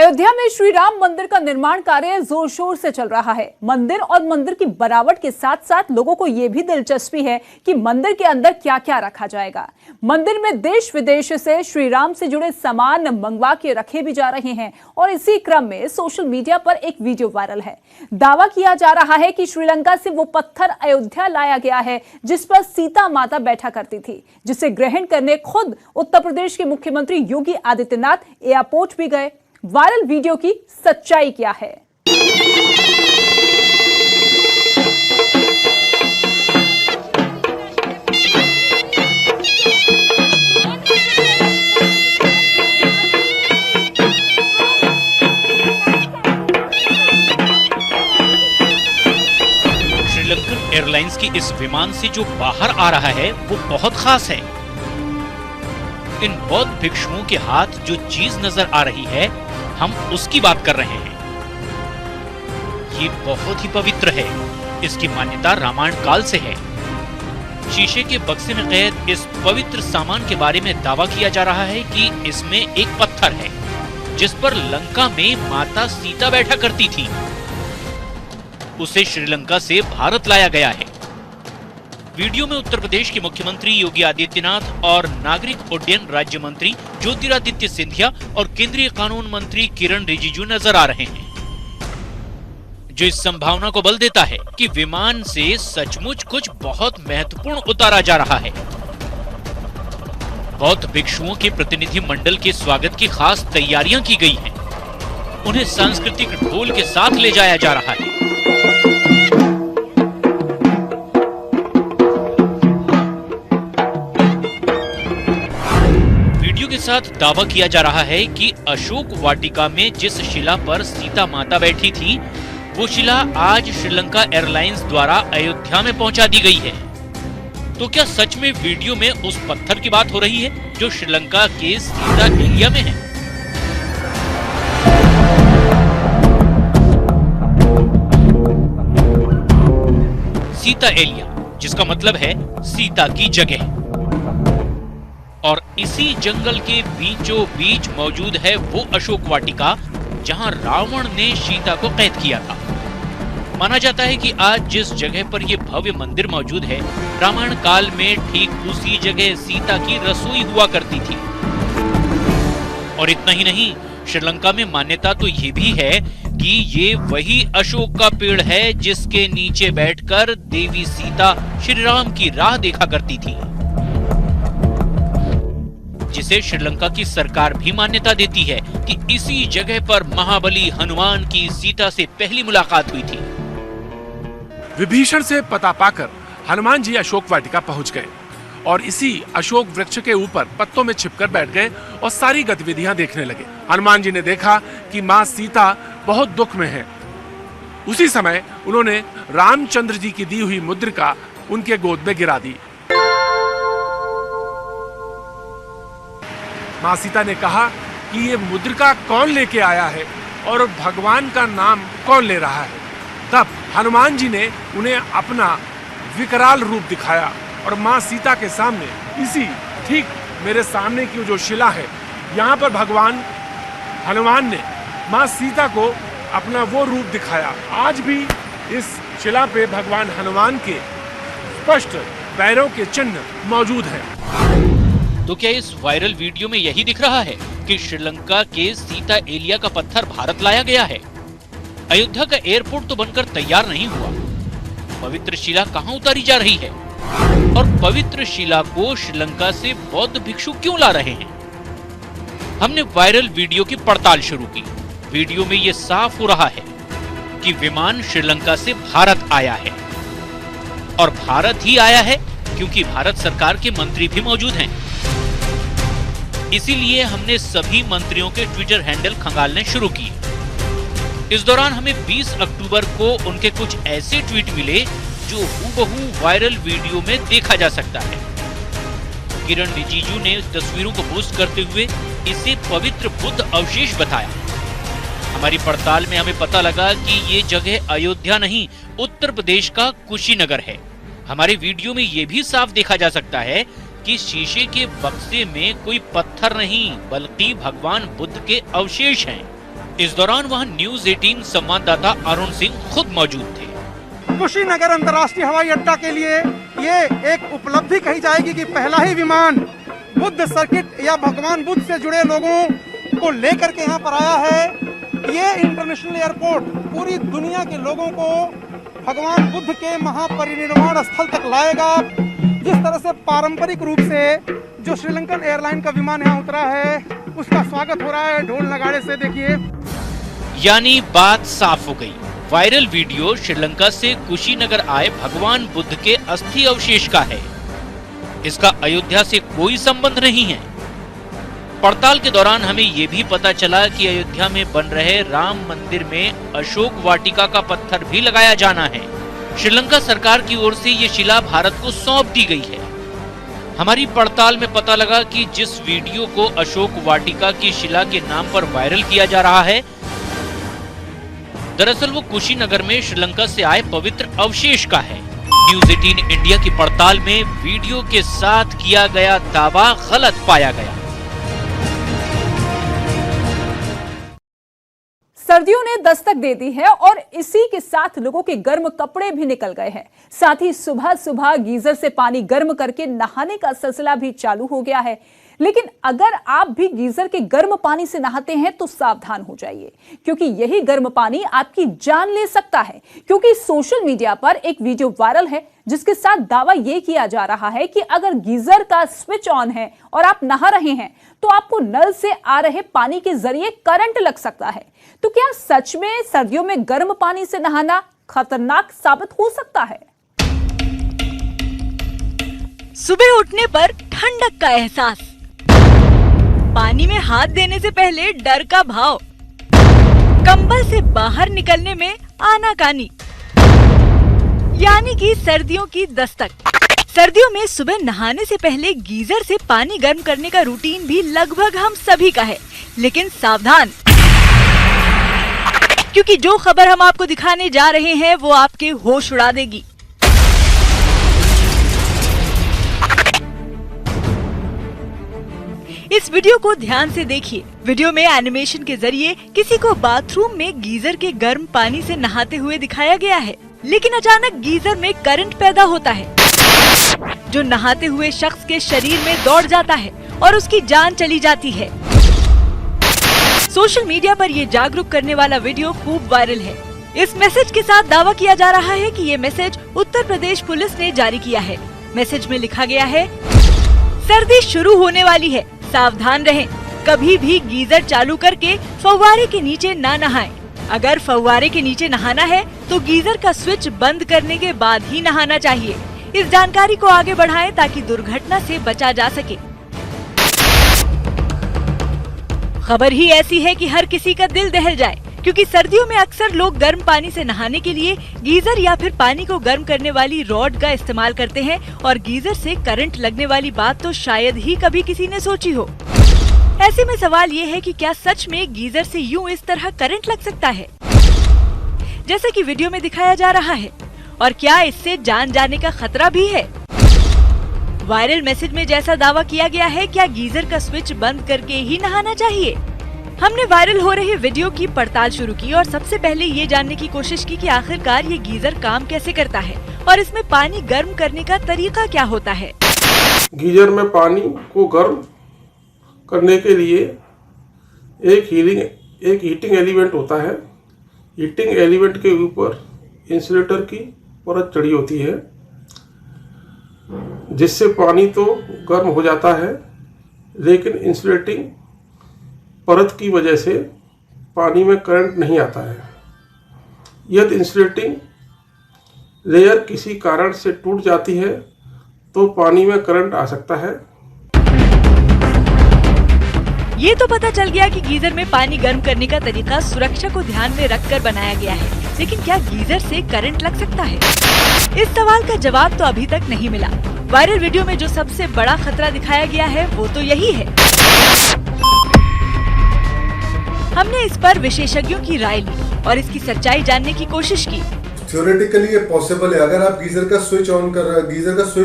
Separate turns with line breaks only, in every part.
अयोध्या में श्री राम मंदिर का निर्माण कार्य जोर शोर से चल रहा है। मंदिर और मंदिर की बनावट के साथ साथ लोगों को यह भी दिलचस्पी है कि मंदिर के अंदर क्या क्या रखा जाएगा। मंदिर में देश विदेश से श्री राम से जुड़े सामान मंगवा के रखे भी जा रहे हैं और इसी क्रम में सोशल मीडिया पर एक वीडियो वायरल है। दावा किया जा रहा है कि श्रीलंका से वो पत्थर अयोध्या लाया गया है जिस पर सीता माता बैठा करती थी, जिसे ग्रहण करने खुद उत्तर प्रदेश के मुख्यमंत्री योगी आदित्यनाथ एयरपोर्ट भी गए। वायरल वीडियो की सच्चाई क्या है?
श्रीलंकन एयरलाइंस की इस विमान से जो बाहर आ रहा है वो बहुत खास है। इन बौद्ध भिक्षुओं के हाथ जो चीज नजर आ रही है, हम उसकी बात कर रहे हैं। ये बहुत ही पवित्र है। इसकी मान्यता रामायण काल से है। शीशे के बक्से में कैद इस पवित्र सामान के बारे में दावा किया जा रहा है कि इसमें एक पत्थर है जिस पर लंका में माता सीता बैठा करती थी। उसे श्रीलंका से भारत लाया गया है। वीडियो में उत्तर प्रदेश के मुख्यमंत्री योगी आदित्यनाथ और नागरिक उड्डयन राज्य मंत्री ज्योतिरादित्य सिंधिया और केंद्रीय कानून मंत्री किरण रिजिजू नजर आ रहे हैं, जो इस संभावना को बल देता है कि विमान से सचमुच कुछ बहुत महत्वपूर्ण उतारा जा रहा है। बौद्ध भिक्षुओं के प्रतिनिधि मंडल के स्वागत की खास तैयारियां की गई हैं। उन्हें सांस्कृतिक ढोल के साथ ले जाया जा रहा है। के साथ दावा किया जा रहा है कि अशोक वाटिका में जिस शिला पर सीता माता बैठी थी, वो शिला आज श्रीलंका एयरलाइंस द्वारा अयोध्या में पहुंचा दी गई है। तो क्या सच में वीडियो में उस पत्थर की बात हो रही है जो श्रीलंका के सीता एलिया में है? सीता एलिया, जिसका मतलब है सीता की जगह, और इसी जंगल के बीचों बीच मौजूद है वो अशोक वाटिका जहां रावण ने सीता को कैद किया था। माना जाता है कि आज जिस जगह पर यह भव्य मंदिर मौजूद है, रामायण काल में ठीक उसी जगह सीता की रसोई हुआ करती थी। और इतना ही नहीं, श्रीलंका में मान्यता तो ये भी है कि ये वही अशोक का पेड़ है जिसके नीचे बैठकर देवी सीता श्री राम की राह देखा करती थी, जिसे श्रीलंका की सरकार भी मान्यता देती है कि इसी जगह पर महाबली हनुमान की सीता से पहली मुलाकात हुई थी।
विभीषण से पता पाकर हनुमान जी अशोक वाटिका पहुंच गए और इसी अशोक वृक्ष के ऊपर पत्तों में छिपकर बैठ गए और सारी गतिविधियां देखने लगे। हनुमान जी ने देखा कि मां सीता बहुत दुख में है। उसी समय उन्होंने रामचंद्र जी की दी हुई मुद्रिका उनके गोद में गिरा दी। मां सीता ने कहा कि ये मुद्रिका कौन लेके आया है और भगवान का नाम कौन ले रहा है। तब हनुमान जी ने उन्हें अपना विकराल रूप दिखाया और मां सीता के सामने, इसी ठीक मेरे सामने की जो शिला है, यहाँ पर भगवान हनुमान ने मां सीता को अपना वो रूप दिखाया। आज भी इस शिला पे भगवान हनुमान के स्पष्ट पैरों के चिन्ह मौजूद हैं।
तो क्या इस वायरल वीडियो में यही दिख रहा है कि श्रीलंका के सीता एलिया का पत्थर भारत लाया गया है? अयोध्या का एयरपोर्ट तो बनकर तैयार नहीं हुआ। पवित्र शिला कहां उतारी जा रही है और पवित्र शिला को श्रीलंका से बौद्ध भिक्षु क्यों ला रहे हैं? हमने वायरल वीडियो की पड़ताल शुरू की। वीडियो में यह साफ हो रहा है कि विमान श्रीलंका से भारत आया है, और भारत ही आया है क्योंकि भारत सरकार के मंत्री भी मौजूद हैं। इसीलिए हमने सभी मंत्रियों के ट्विटर हैंडल खंगालने शुरू किए। इस दौरान हमें 20 अक्टूबर को उनके कुछ ऐसे ट्वीट मिले जो हूबहू वायरल वीडियो में देखा जा सकता है। किरण रिजिजू ने तस्वीरों को पोस्ट करते हुए इसे पवित्र बुद्ध अवशेष बताया। हमारी पड़ताल में हमें पता लगा कि ये जगह अयोध्या नहीं, उत्तर प्रदेश का कुशीनगर है। हमारे वीडियो में ये भी साफ देखा जा सकता है कि शीशे के बक्से में कोई पत्थर नहीं बल्कि भगवान बुद्ध के अवशेष हैं। इस दौरान वहां न्यूज 18 संवाददाता अरुण सिंह खुद मौजूद थे।
कुशीनगर अंतर्राष्ट्रीय हवाई अड्डा के लिए ये एक उपलब्धि कही जाएगी कि पहला ही विमान बुद्ध सर्किट या भगवान बुद्ध से जुड़े लोगों को लेकर के यहाँ पर आया है। ये इंटरनेशनल एयरपोर्ट पूरी दुनिया के लोगों को भगवान बुद्ध के महापरिनिर्वाण स्थल तक लाएगा। जिस तरह से पारंपरिक रूप से जो श्रीलंकन एयरलाइन का विमान यहाँ उतरा है उसका स्वागत हो रहा है ढोल नगाड़े से। देखिए,
यानी बात साफ हो गई। वायरल वीडियो श्रीलंका से कुशीनगर आए भगवान बुद्ध के अस्थि अवशेष का है। इसका अयोध्या से कोई संबंध नहीं है। पड़ताल के दौरान हमें ये भी पता चला कि अयोध्या में बन रहे राम मंदिर में अशोक वाटिका का पत्थर भी लगाया जाना है। श्रीलंका सरकार की ओर से ये शिला भारत को सौंप दी गई है। हमारी पड़ताल में पता लगा कि जिस वीडियो को अशोक वाटिका की शिला के नाम पर वायरल किया जा रहा है, दरअसल वो कुशीनगर में श्रीलंका से आए पवित्र अवशेष का है। न्यूज 18 इंडिया की पड़ताल में वीडियो के साथ किया गया दावा गलत पाया गया।
सर्दियों ने दस्तक दे दी है और इसी के साथ लोगों के गर्म कपड़े भी निकल गए हैं। साथ ही सुबह सुबह गीजर से पानी गर्म करके नहाने का सिलसिला भी चालू हो गया है। लेकिन अगर आप भी गीजर के गर्म पानी से नहाते हैं तो सावधान हो जाइए, क्योंकि यही गर्म पानी आपकी जान ले सकता है। क्योंकि सोशल मीडिया पर एक वीडियो वायरल है जिसके साथ दावा यह किया जा रहा है कि अगर गीजर का स्विच ऑन है और आप नहा रहे हैं तो आपको नल से आ रहे पानी के जरिए करंट लग सकता है। तो क्या सच में सर्दियों में गर्म पानी से नहाना खतरनाक साबित हो सकता है?
सुबह उठने पर ठंडक का एहसास, पानी में हाथ देने से पहले डर का भाव, कंबल से बाहर निकलने में आनाकानी, यानी कि सर्दियों की दस्तक। सर्दियों में सुबह नहाने से पहले गीजर से पानी गर्म करने का रूटीन भी लगभग हम सभी का है। लेकिन सावधान, क्योंकि जो खबर हम आपको दिखाने जा रहे हैं वो आपके होश उड़ा देगी। इस वीडियो को ध्यान से देखिए। वीडियो में एनिमेशन के जरिए किसी को बाथरूम में गीजर के गर्म पानी से नहाते हुए दिखाया गया है, लेकिन अचानक गीजर में करंट पैदा होता है जो नहाते हुए शख्स के शरीर में दौड़ जाता है और उसकी जान चली जाती है। सोशल मीडिया पर ये जागरूक करने वाला वीडियो खूब वायरल है। इस मैसेज के साथ दावा किया जा रहा है कि ये मैसेज उत्तर प्रदेश पुलिस ने जारी किया है। मैसेज में लिखा गया है, सर्दी शुरू होने वाली है, सावधान रहें। कभी भी गीजर चालू करके फव्वारे के नीचे ना नहाएं। अगर फव्वारे के नीचे नहाना है तो गीजर का स्विच बंद करने के बाद ही नहाना चाहिए। इस जानकारी को आगे बढ़ाएं ताकि दुर्घटना से बचा जा सके। खबर ही ऐसी है कि हर किसी का दिल दहल जाए, क्योंकि सर्दियों में अक्सर लोग गर्म पानी से नहाने के लिए गीजर या फिर पानी को गर्म करने वाली रॉड का इस्तेमाल करते हैं और गीजर से करंट लगने वाली बात तो शायद ही कभी किसी ने सोची हो। ऐसे में सवाल ये है कि क्या सच में गीजर से यूं इस तरह करंट लग सकता है जैसे कि वीडियो में दिखाया जा रहा है, और क्या इससे जान जाने का खतरा भी है? वायरल मैसेज में जैसा दावा किया गया है, क्या गीजर का स्विच बंद करके ही नहाना चाहिए? हमने वायरल हो रहे वीडियो की पड़ताल शुरू की और सबसे पहले ये जानने की कोशिश की कि आखिरकार ये गीजर काम कैसे करता है और इसमें पानी गर्म करने का तरीका क्या होता है।
गीजर में पानी को गर्म करने के लिए एक हीटिंग एलिमेंट होता है। हीटिंग एलिमेंट के ऊपर इंसुलेटर की परत चढ़ी होती है, जिससे पानी तो गर्म हो जाता है, लेकिन इंसुलेटिंग परत की वजह से पानी में करंट नहीं आता है। यदि इंसुलेटिंग लेयर किसी कारण से टूट जाती है तो पानी में करंट आ सकता है।
ये तो पता चल गया कि गीजर में पानी गर्म करने का तरीका सुरक्षा को ध्यान में रखकर बनाया गया है, लेकिन क्या गीजर से करंट लग सकता है? इस सवाल का जवाब तो अभी तक नहीं मिला। वायरल वीडियो में जो सबसे बड़ा खतरा दिखाया गया है वो तो यही है। हमने इस पर विशेषज्ञों की राय ली और इसकी सच्चाई जानने की कोशिश की।
थ्योरेटिकली ये पॉसिबल है, अगर आप गीजर का स्विच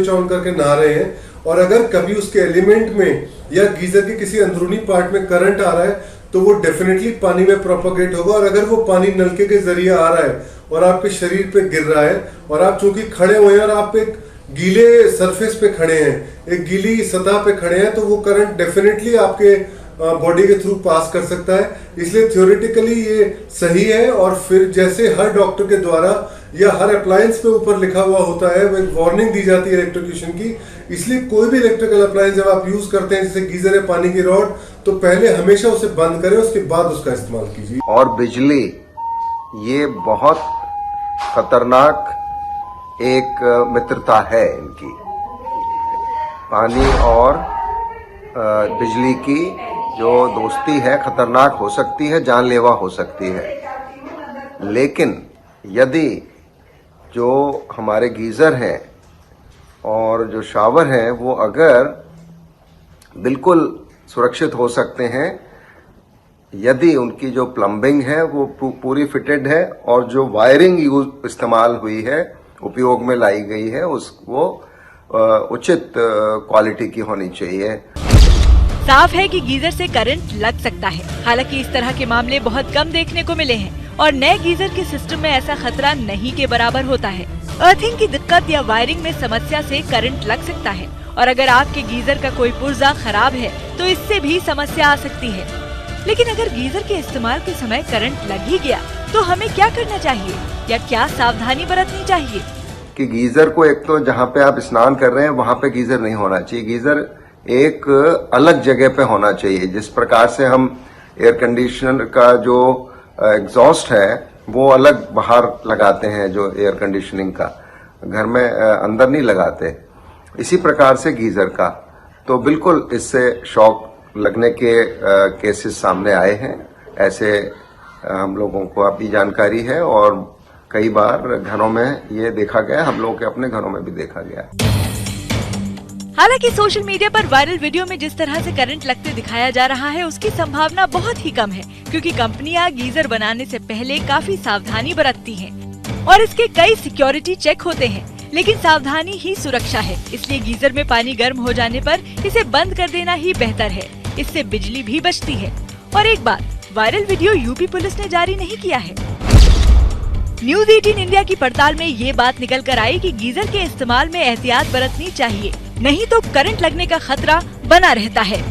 ऑन करके नहा रहे हैं और अगर कभी उसके एलिमेंट में या गीजर के किसी अंदरूनी पार्ट में करंट आ रहा है तो वो डेफिनेटली पानी में प्रोपोगेट होगा। और अगर वो पानी नलके के जरिए आ रहा है और आपके शरीर पे गिर रहा है और आप चूंकि खड़े हुए हैं और आप एक गीले सरफेस पे खड़े हैं, एक गीली सतह पे खड़े हैं, तो वो करंट डेफिनेटली आपके बॉडी के थ्रू पास कर सकता है। इसलिए थ्योरेटिकली ये सही है। और फिर जैसे हर डॉक्टर के द्वारा या हर अप्लायंस पे ऊपर लिखा हुआ होता है, वो एक वार्निंग दी जाती है इलेक्ट्रोक्यूशन की। इसलिए कोई भी इलेक्ट्रिकल अप्लायंस जब आप यूज करते हैं, जैसे गीजर है, पानी की रॉड, तो पहले हमेशा उसे बंद करें, उसके बाद उसका इस्तेमाल कीजिए।
और बिजली ये बहुत खतरनाक एक मित्रता है इनकी। पानी और बिजली की जो दोस्ती है खतरनाक हो सकती है, जानलेवा हो सकती है। लेकिन यदि जो हमारे गीजर हैं और जो शावर हैं वो अगर बिल्कुल सुरक्षित हो सकते हैं, यदि उनकी जो प्लम्बिंग है वो पूरी फिटेड है और जो वायरिंग इस्तेमाल हुई है, उपयोग में लाई गई है, वो उचित क्वालिटी की होनी चाहिए।
साफ है कि गीजर से करंट लग सकता है। हालांकि इस तरह के मामले बहुत कम देखने को मिले हैं और नए गीजर के सिस्टम में ऐसा खतरा नहीं के बराबर होता है। अर्थिंग की दिक्कत या वायरिंग में समस्या से करंट लग सकता है और अगर आपके गीजर का कोई पुर्जा खराब है तो इससे भी समस्या आ सकती है। लेकिन अगर गीजर के इस्तेमाल के समय करंट लग ही गया तो हमें क्या करना चाहिए या क्या सावधानी बरतनी चाहिए?
कि गीजर को एक तो जहाँ पे आप स्नान कर रहे हैं वहाँ पे गीजर नहीं होना चाहिए। गीजर एक अलग जगह पे होना चाहिए। जिस प्रकार से हम एयर कंडीशनर का जो एग्जॉस्ट है वो अलग बाहर लगाते हैं, जो एयर कंडीशनिंग का घर में अंदर नहीं लगाते, इसी प्रकार से गीजर का। तो बिल्कुल इससे शॉक लगने के केसेस सामने आए हैं। ऐसे हम लोगों को अभी जानकारी है और कई बार घरों में ये देखा गया, हम लोगों के अपने घरों में भी देखा गया।
हालांकि सोशल मीडिया पर वायरल वीडियो में जिस तरह से करंट लगते दिखाया जा रहा है उसकी संभावना बहुत ही कम है, क्योंकि कंपनियां गीजर बनाने से पहले काफी सावधानी बरतती हैं और इसके कई सिक्योरिटी चेक होते हैं। लेकिन सावधानी ही सुरक्षा है, इसलिए गीजर में पानी गर्म हो जाने पर इसे बंद कर देना ही बेहतर है। इससे बिजली भी बचती है। और एक बात, वायरल वीडियो यूपी पुलिस ने जारी नहीं किया है। न्यूज 18 इंडिया की पड़ताल में ये बात निकल कर आई कि गीजर के इस्तेमाल में एहतियात बरतनी चाहिए, नहीं तो करंट लगने का खतरा बना रहता है।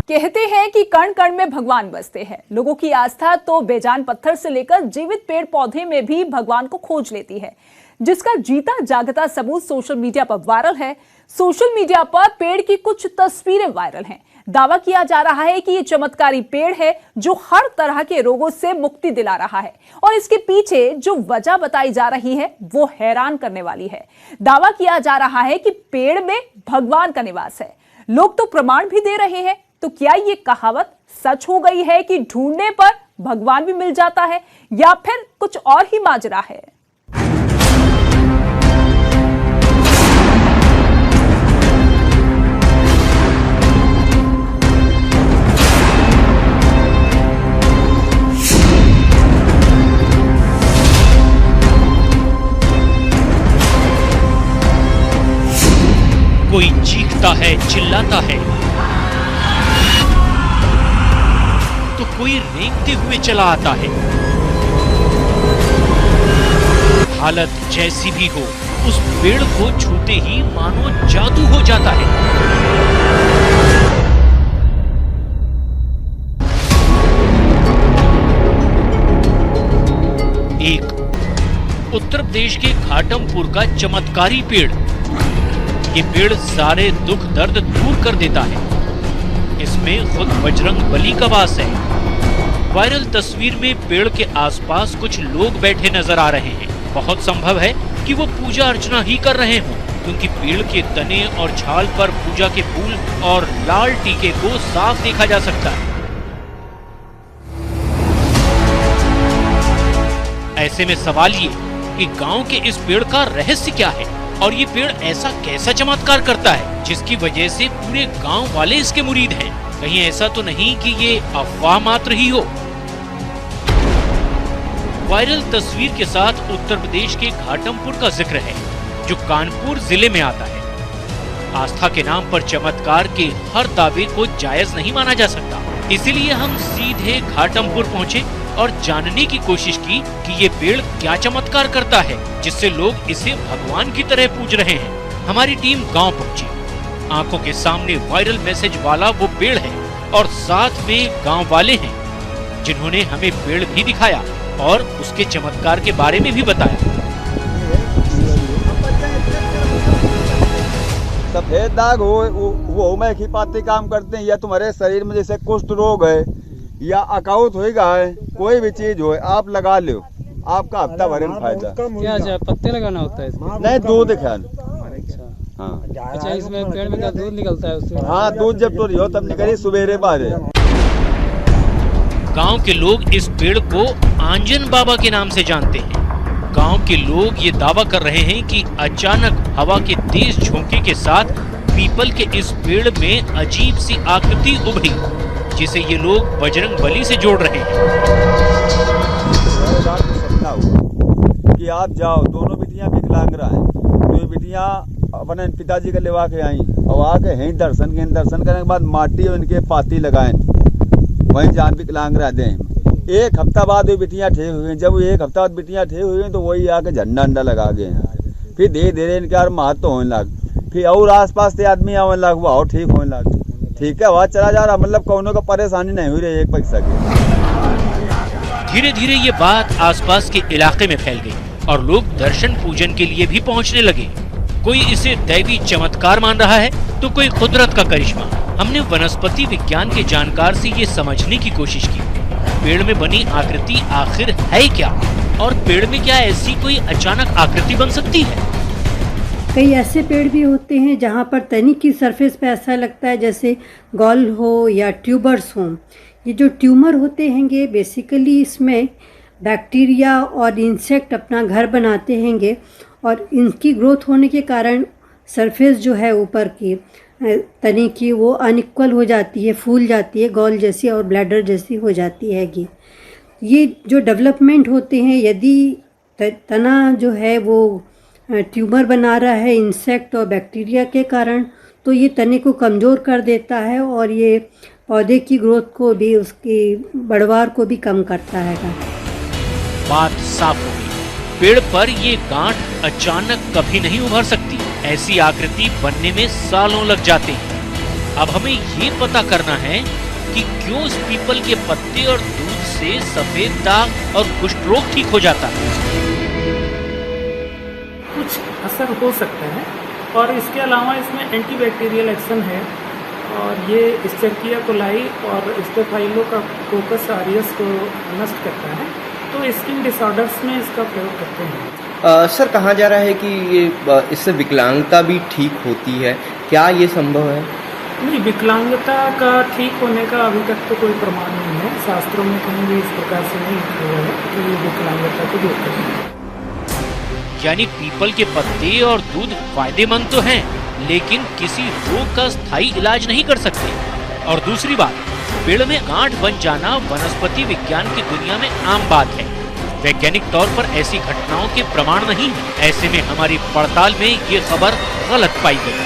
कहते हैं कि कण कण में भगवान बसते हैं। लोगों की आस्था तो बेजान पत्थर से लेकर जीवित पेड़ पौधे में भी भगवान को खोज लेती है, जिसका जीता जागता सबूत सोशल मीडिया पर वायरल है। सोशल मीडिया पर पेड़ की कुछ तस्वीरें वायरल हैं। दावा किया जा रहा है कि ये चमत्कारी पेड़ है जो हर तरह के रोगों से मुक्ति दिला रहा है और इसके पीछे जो वजह बताई जा रही है वो हैरान करने वाली है। दावा किया जा रहा है कि पेड़ में भगवान का निवास है। लोग तो प्रमाण भी दे रहे हैं। तो क्या ये कहावत सच हो गई है कि ढूंढने पर भगवान भी मिल जाता है, या फिर कुछ और ही माजरा है?
कोई चीखता है, चिल्लाता है, तो कोई रेंगते हुए चला आता है। हालत जैसी भी हो, उस पेड़ को छूते ही मानो जादू हो जाता है। एक उत्तर प्रदेश के घाटमपुर का चमत्कारी पेड़। ये पेड़ सारे दुख दर्द दूर कर देता है। इसमें खुद बजरंग बली का वास है। वायरल तस्वीर में पेड़ के आसपास कुछ लोग बैठे नजर आ रहे हैं। बहुत संभव है कि वो पूजा अर्चना ही कर रहे हों, क्योंकि पेड़ के तने और छाल पर पूजा के फूल और लाल टीके को साफ देखा जा सकता है। ऐसे में सवाल ये कि गांव के इस पेड़ का रहस्य क्या है और ये पेड़ ऐसा कैसा चमत्कार करता है जिसकी वजह से पूरे गांव वाले इसके मुरीद हैं। कहीं ऐसा तो नहीं कि ये अफवाह मात्र ही हो। वायरल तस्वीर के साथ उत्तर प्रदेश के घाटमपुर का जिक्र है। जो कानपुर जिले में आता है। आस्था के नाम पर चमत्कार के हर दावे को जायज नहीं माना जा सकता, इसीलिए हम सीधे घाटमपुर पहुँचे और जानने की कोशिश की कि ये पेड़ क्या चमत्कार करता है जिससे लोग इसे भगवान की तरह पूज रहे हैं। हमारी टीम गांव पहुंची। आंखों के सामने वायरल मैसेज वाला वो पेड़ है और साथ में गांव वाले हैं जिन्होंने हमें पेड़ भी दिखाया और उसके चमत्कार के बारे में भी बताया।
सफेद दाग वो मैं खिपाते काम करते हैं, या तुम्हारे शरीर में जैसे कुष्ठ रोग है या अकाउट होगा है, कोई भी चीज हो आप लगा लो, आपका हफ्ता भर में फायदा।
क्या पत्ते लगाना होता है इसमें?
नहीं, दूध खान।
अच्छा, इसमें पेड़ में क्या दूध निकलता है उससे?
हाँ, दूध जब तो हो तब निकली सुबेरे बारे।
गांव के लोग इस पेड़ को आंजन बाबा के नाम से जानते हैं। गांव के लोग ये दावा कर रहे हैं कि अचानक हवा के तेज झोंके के साथ पीपल के इस पेड़ में अजीब सी आकृति उभरी, जिसे ये लोग बजरंग बली से जोड़ रहे हैं।
सपना हुआ कि आप जाओ, दोनों बिटियां विकलांग रहा है, तो ये बिटियां अपने पिताजी का लेवा के आई और आके यहीं दर्शन करने के बाद माटी और इनके पाती लगाए, वहीं जान विकलांग रह दें। एक हफ्ता बाद वो बिटियां ठे हुई, जब एक हफ्ता बाद बिटियां ठे हुई तो वही आके झंडा लगा गए हैं। फिर धीरे धीरे इनके और महत्व तो होने लग, फिर और आसपास से आदमी आने लग, वो और ठीक होने लग। ठीक है, वहाँ चला जा रहा, मतलब कौनों को परेशानी नहीं हुई रही एक पैसा की।
धीरे धीरे ये बात आसपास के इलाके में फैल गई और लोग दर्शन पूजन के लिए भी पहुंचने लगे। कोई इसे दैवी चमत्कार मान रहा है तो कोई कुदरत का करिश्मा। हमने वनस्पति विज्ञान के जानकार से ये समझने की कोशिश की, पेड़ में बनी आकृति आखिर है क्या, और पेड़ में क्या ऐसी कोई अचानक आकृति बन सकती है।
कई ऐसे पेड़ भी होते हैं जहाँ पर तनी की सरफेस पे ऐसा लगता है जैसे गॉल हो या ट्यूबर्स हों। ये जो ट्यूमर होते हैंगे बेसिकली इसमें बैक्टीरिया और इंसेक्ट अपना घर बनाते हैंगे और इनकी ग्रोथ होने के कारण सरफेस जो है ऊपर की तनी की वो अनइक्वल हो जाती है, फूल जाती है, गॉल जैसी और ब्लैडर जैसी हो जाती हैगी। ये जो डेवलपमेंट होते हैं, यदि तना जो है वो ट्यूमर बना रहा है इंसेक्ट और बैक्टीरिया के कारण, तो ये तने को कमज़ोर कर देता है और ये पौधे की ग्रोथ को भी, उसकी बढ़वार को भी कम करता है।
बात साफ हो गई, पेड़ पर ये गांठ अचानक कभी नहीं उभर सकती, ऐसी आकृति बनने में सालों लग जाते हैं। अब हमें ये पता करना है कि क्यों इस पीपल के पत्ते और दूध से सफेद दाग और कुष्ठ रोग ठीक हो जाता है।
कुछ असर हो सकता है और इसके अलावा इसमें एंटीबैक्टीरियल एक्शन है और ये एस्चेरिचिया कोलाई और स्टेफाइलोकोकस ऑरियस को नष्ट करता है, तो स्किन डिसऑर्डर्स में इसका प्रयोग करते हैं।
सर, कहा जा रहा है कि ये इससे विकलांगता भी ठीक होती है, क्या ये संभव है?
नहीं, विकलांगता का ठीक होने का अभी तक तो कोई प्रमाण नहीं है, शास्त्रों में कहीं भी इस प्रकार से नहीं लिखा हुआ है कि ये विकलांगता को दूर करेंगे।
यानी पीपल के पत्ते और दूध फायदेमंद तो हैं, लेकिन किसी रोग का स्थायी इलाज नहीं कर सकते। और दूसरी बात, पेड़ में गांठ बन जाना वनस्पति विज्ञान की दुनिया में आम बात है। वैज्ञानिक तौर पर ऐसी घटनाओं के प्रमाण नहीं है। ऐसे में हमारी पड़ताल में ये खबर गलत पाई गई।